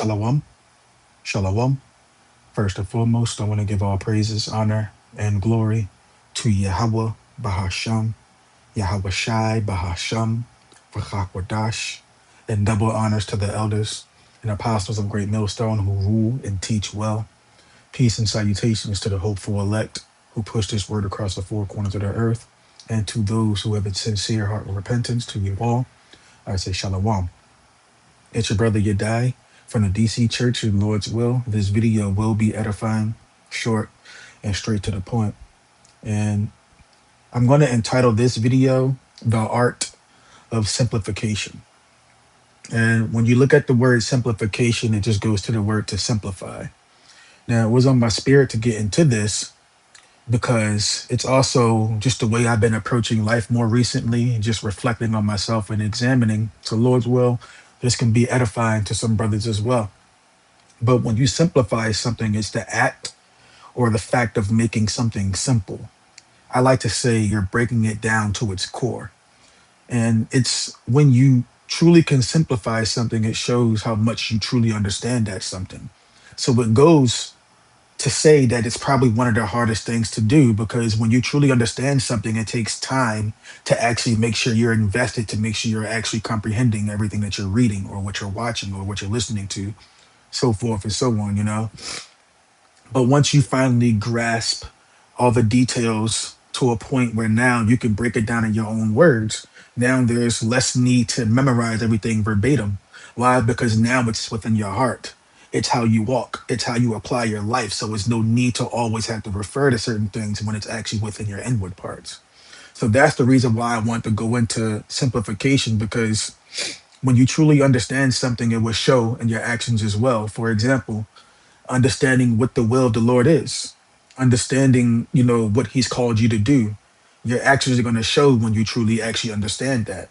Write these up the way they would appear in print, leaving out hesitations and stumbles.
Shalom, shalom. First and foremost, I want to give all praises, honor, and glory to Yahweh Bahasham, Yahweh Shai Bahasham, Vachakwadash, and double honors to the elders and apostles of Great Millstone who rule and teach well. Peace and salutations to the hopeful elect who push this word across the four corners of the earth, and to those who have a sincere heart of repentance, to you all, I say shalom. It's your brother Yadai from the DC Church in Lord's Will. This video will be edifying, short, and straight to the point. And I'm going to entitle this video, The Art of Simplification. And when you look at the word simplification, it just goes to the word to simplify. Now, it was on my spirit to get into this because it's also just the way I've been approaching life more recently and just reflecting on myself and examining. So, Lord's will, this can be edifying to some brothers as well. But when you simplify something, it's the act or the fact of making something simple. I like to say you're breaking it down to its core. And it's when you truly can simplify something, it shows how much you truly understand that something. So it goes to say that it's probably one of the hardest things to do because when you truly understand something, it takes time to actually make sure you're invested, to make sure you're actually comprehending everything that you're reading or what you're watching or what you're listening to, so forth and so on, you know? But once you finally grasp all the details to a point where now you can break it down in your own words, now there's less need to memorize everything verbatim. Why? Because now it's within your heart. It's how you walk, it's how you apply your life. So there's no need to always have to refer to certain things when it's actually within your inward parts. So that's the reason why I want to go into simplification because when you truly understand something, it will show in your actions as well. For example, understanding what the will of the Lord is, understanding, what He's called you to do. Your actions are going to show when you truly actually understand that,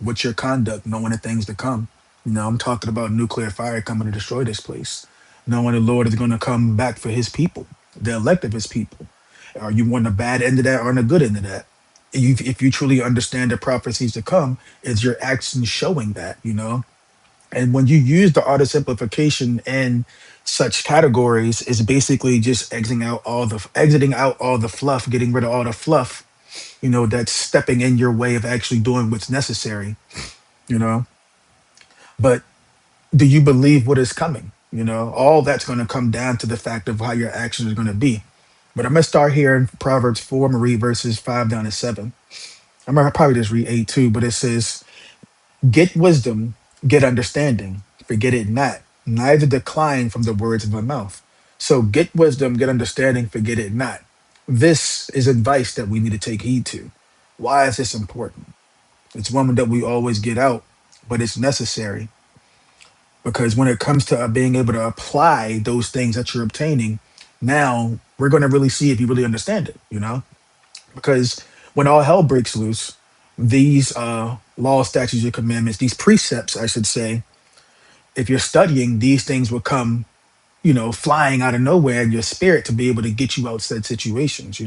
what's your conduct, knowing the things to come. I'm talking about nuclear fire coming to destroy this place, knowing the Lord is going to come back for His people, the elect of His people. Are you on the bad end of that or on the good end of that? If you truly understand the prophecies to come, is your actions showing that? And when you use the art of simplification in such categories, is basically just exiting out all the fluff, getting rid of all the fluff, that's stepping in your way of actually doing what's necessary, you know. But do you believe what is coming? All that's going to come down to the fact of how your actions are going to be. But I'm gonna start here in Proverbs 4. I'm gonna read verses 5 down to 7. I'm gonna probably just read 8 too, but it says, "Get wisdom, get understanding, forget it not, neither decline from the words of my mouth." So get wisdom, get understanding, forget it not. This is advice that we need to take heed to. Why is this important? It's one that we always get out, but it's necessary because when it comes to being able to apply those things that you're obtaining, now we're going to really see if you really understand it. Because when all hell breaks loose, these laws, statutes, and commandments, these precepts, I should say, if you're studying, these things will come, flying out of nowhere in your spirit to be able to get you out said situations.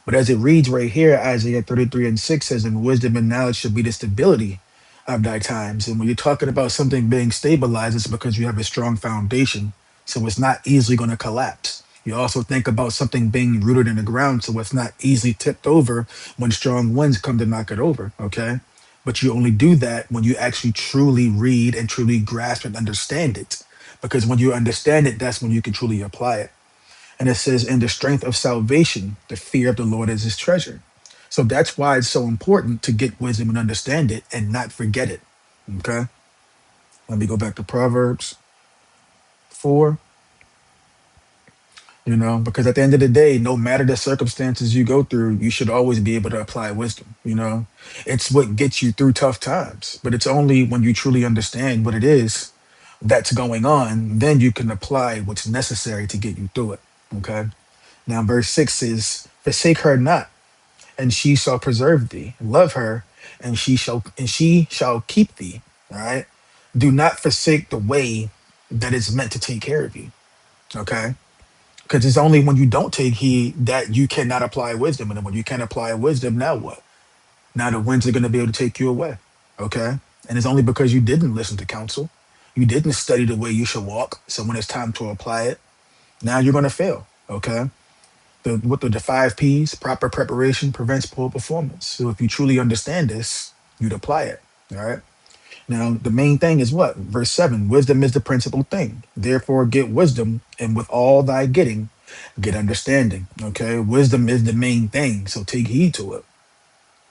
But as it reads right here, Isaiah 33 and 6 says, "And wisdom and knowledge should be the stability of thy times." And when you're talking about something being stabilized, it's because you have a strong foundation. So it's not easily going to collapse. You also think about something being rooted in the ground, so it's not easily tipped over when strong winds come to knock it over. Okay. But you only do that when you actually truly read and truly grasp and understand it. Because when you understand it, that's when you can truly apply it. And it says, "In the strength of salvation, the fear of the Lord is his treasure." So that's why it's so important to get wisdom and understand it and not forget it. Okay. Let me go back to Proverbs 4, because at the end of the day, no matter the circumstances you go through, you should always be able to apply wisdom. It's what gets you through tough times, but it's only when you truly understand what it is that's going on, then you can apply what's necessary to get you through it. Okay. Now, verse 6 is, "Forsake her not, and she shall preserve thee. Love her, and she shall keep thee." All right. Do not forsake the way that is meant to take care of you. Okay. Because it's only when you don't take heed that you cannot apply wisdom. And then when you can't apply wisdom, now what? Now the winds are going to be able to take you away. Okay. And it's only because you didn't listen to counsel. You didn't study the way you should walk. So when it's time to apply it, now you're going to fail. Okay. The 5 P's, proper preparation prevents poor performance. So if you truly understand this, you'd apply it. All right. Now, the main thing is what? Verse 7, wisdom is the principal thing. Therefore, get wisdom, and with all thy getting, get understanding. Okay. Wisdom is the main thing. So take heed to it.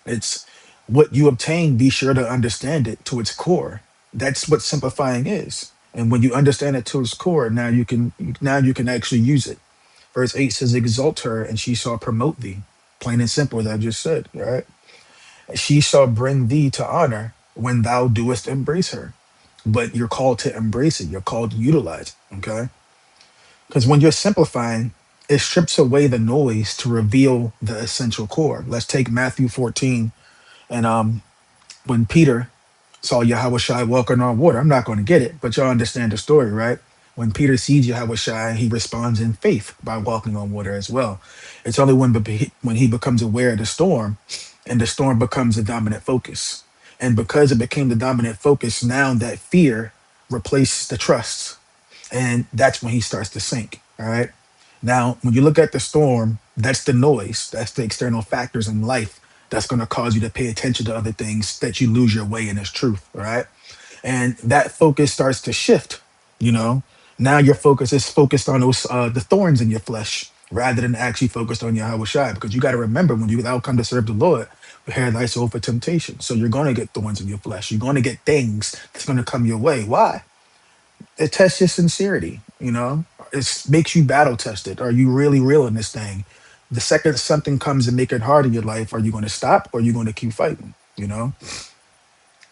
It's what you obtain, be sure to understand it to its core. That's what simplifying is. And when you understand it to its core, now you can actually use it. Verse 8 says, exalt her, and she shall promote thee. Plain and simple, as I just said, right? She shall bring thee to honor when thou doest embrace her. But you're called to embrace it. You're called to utilize it. Okay. Because when you're simplifying, it strips away the noise to reveal the essential core. Let's take Matthew 14. And when Peter saw Yahweh Shai walking on water, I'm not going to get it, but y'all understand the story, right? When Peter sees Yahweh Shai, he responds in faith by walking on water as well. It's only when he becomes aware of the storm, and the storm becomes the dominant focus. And because it became the dominant focus, now that fear replaces the trust, and that's when he starts to sink. All right. Now, when you look at the storm, that's the noise, that's the external factors in life that's going to cause you to pay attention to other things that you lose your way in as truth. All right. And that focus starts to shift. You know, now your focus is focused on those the thorns in your flesh rather than actually focused on Yahweh Shai. Because you got to remember, when you thou come to serve the Lord, prepare thy soul for temptation. So you're going to get thorns in your flesh. You're going to get things that's going to come your way. Why? It tests your sincerity. It makes you battle tested. Are you really real in this thing? The second something comes and make it hard in your life, are you going to stop or are you going to keep fighting?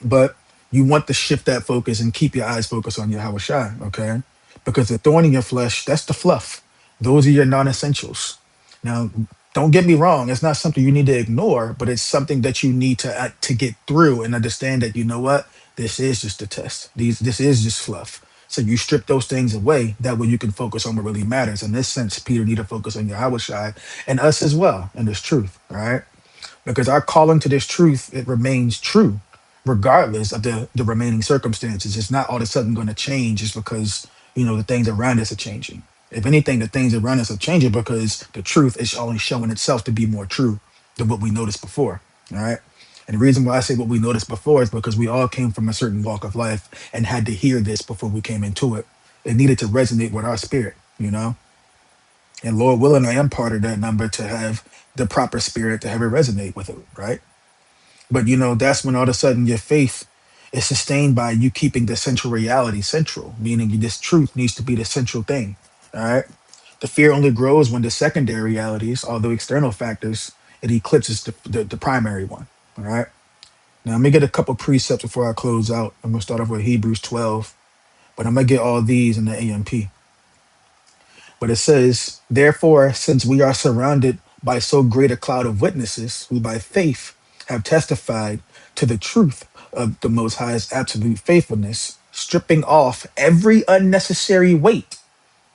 But you want to shift that focus and keep your eyes focused on your Shai, okay? Because the thorn in your flesh, that's the fluff. Those are your non-essentials. Now, don't get me wrong, it's not something you need to ignore, but it's something that you need to get through and understand that, you know what, this is just a test. This is just fluff. So you strip those things away. That way you can focus on what really matters. In this sense, Peter need to focus on your Shai and us as well in this truth. All right. Because our calling to this truth, it remains true regardless of the remaining circumstances. It's not all of a sudden going to change just because the things around us are changing. If anything, the things around us are changing because the truth is only showing itself to be more true than what we noticed before. All right. And the reason why I say what we noticed before is because we all came from a certain walk of life and had to hear this before we came into it. It needed to resonate with our spirit. And Lord willing, I am part of that number to have the proper spirit to have it resonate with it, right? But that's when all of a sudden your faith is sustained by you keeping the central reality central, meaning this truth needs to be the central thing. All right. The fear only grows when the secondary realities, although external factors, it eclipses the primary one. All right. Now let me get a couple precepts before I close out. I'm gonna start off with Hebrews 12, but I'm gonna get all these in the AMP. But it says, therefore, since we are surrounded by so great a cloud of witnesses who by faith have testified to the truth of the Most High's absolute faithfulness, stripping off every unnecessary weight,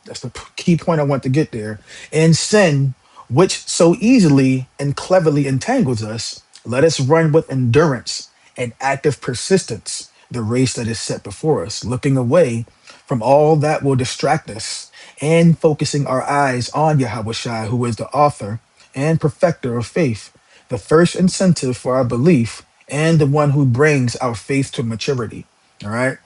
that's the key point I want to get there, and sin, which so easily and cleverly entangles us, let us run with endurance and active persistence the race that is set before us, looking away from all that will distract us and focusing our eyes on Yahweh Shai, who is the author and perfecter of faith, the first incentive for our belief, and the one who brings our faith to maturity. All right.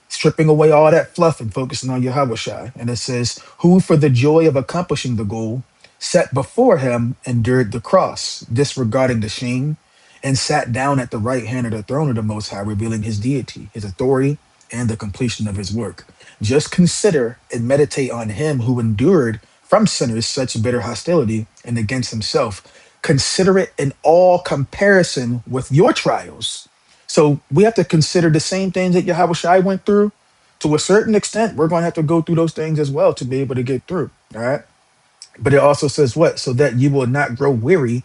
Stripping away all that fluff and focusing on Yahweh Shai. And it says, who for the joy of accomplishing the goal set before him endured the cross, disregarding the shame, and sat down at the right hand of the throne of the Most High, revealing his deity, his authority, and the completion of his work. Just consider and meditate on him who endured from sinners such bitter hostility and against himself. Consider it in all comparison with your trials. So we have to consider the same things that Yahweh Shai went through. To a certain extent, we're going to have to go through those things as well to be able to get through. All right. But it also says what? So that you will not grow weary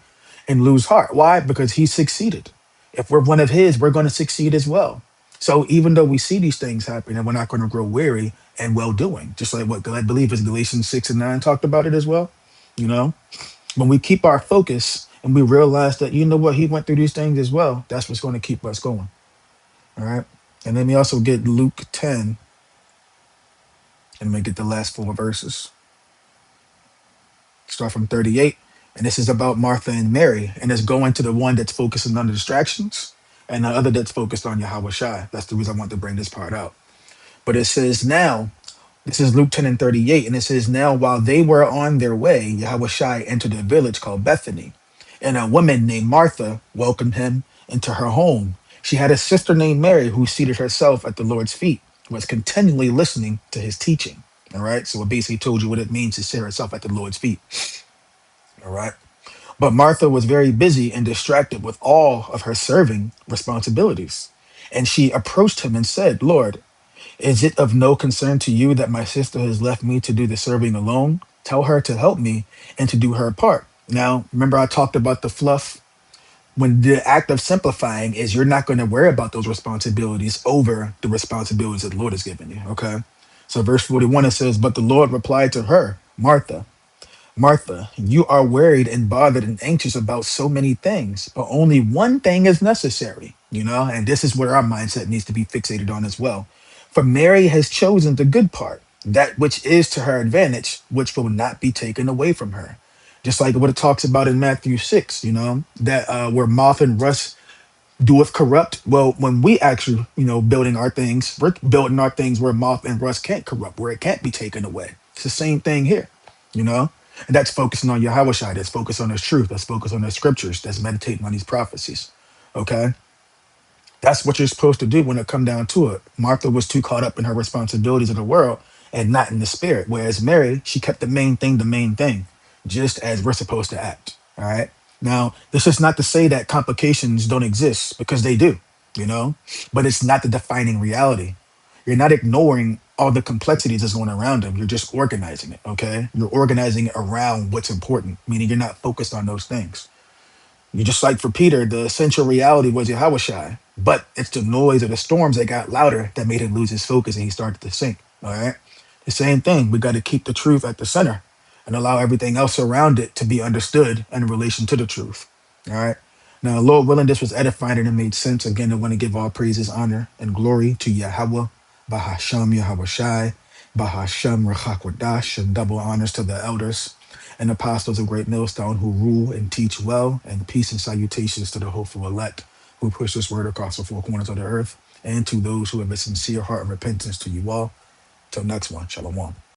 and lose heart. Why? Because he succeeded. If we're one of his, we're going to succeed as well. So even though we see these things happen, and we're not going to grow weary and well doing, just like what I believe is Galatians 6 and 9 talked about it as well. You know, when we keep our focus and we realize that, what, he went through these things as well, that's what's going to keep us going. All right. And then we also get Luke 10. And we get the last four verses. Start from 38. And this is about Martha and Mary. And it's going to the one that's focusing on the distractions and the other that's focused on Yahweh Shai. That's the reason I want to bring this part out. But it says now, this is Luke 10 and 38. And it says, now while they were on their way, Yahweh Shai entered a village called Bethany. And a woman named Martha welcomed him into her home. She had a sister named Mary who seated herself at the Lord's feet, was continually listening to his teaching. All right. So it basically told you what it means to sit herself at the Lord's feet. All right. But Martha was very busy and distracted with all of her serving responsibilities. And she approached him and said, Lord, is it of no concern to you that my sister has left me to do the serving alone? Tell her to help me and to do her part. Now, remember I talked about the fluff? When the act of simplifying is you're not going to worry about those responsibilities over the responsibilities that the Lord has given you. Okay. So verse 41 it says, but the Lord replied to her, Martha, Martha, you are worried and bothered and anxious about so many things, but only one thing is necessary, and this is where our mindset needs to be fixated on as well. For Mary has chosen the good part, that which is to her advantage, which will not be taken away from her. Just like what it talks about in Matthew 6, that where moth and rust doeth corrupt. Well, when we actually, building our things, we're building our things where moth and rust can't corrupt, where it can't be taken away. It's the same thing here, you know? And that's focusing on Yahweh Shai, that's focused on his truth, that's focused on the scriptures, that's meditating on these prophecies. Okay. That's what you're supposed to do when it come down to it. Martha was too caught up in her responsibilities of the world and not in the spirit. Whereas Mary, she kept the main thing, just as we're supposed to act. All right. Now, this is not to say that complications don't exist because they do, you know, but it's not the defining reality. You're not ignoring all the complexities that's going around them. You're just organizing it. Okay. You're organizing it around what's important, meaning you're not focused on those things. You just like for Peter, the essential reality was Yahushai, but it's the noise of the storms that got louder that made him lose his focus and he started to sink. All right. The same thing. We got to keep the truth at the center and allow everything else around it to be understood in relation to the truth. All right. Now, Lord willing, this was edifying and it made sense. Again, I want to give all praises, honor, and glory to Yahweh, Bahasham Yahweh Shai, Bahasham Rachakwadash, and double honors to the elders and apostles of Great Millstone who rule and teach well, and peace and salutations to the hopeful elect who push this word across the four corners of the earth, and to those who have a sincere heart of repentance to you all. Till next one, Shalom.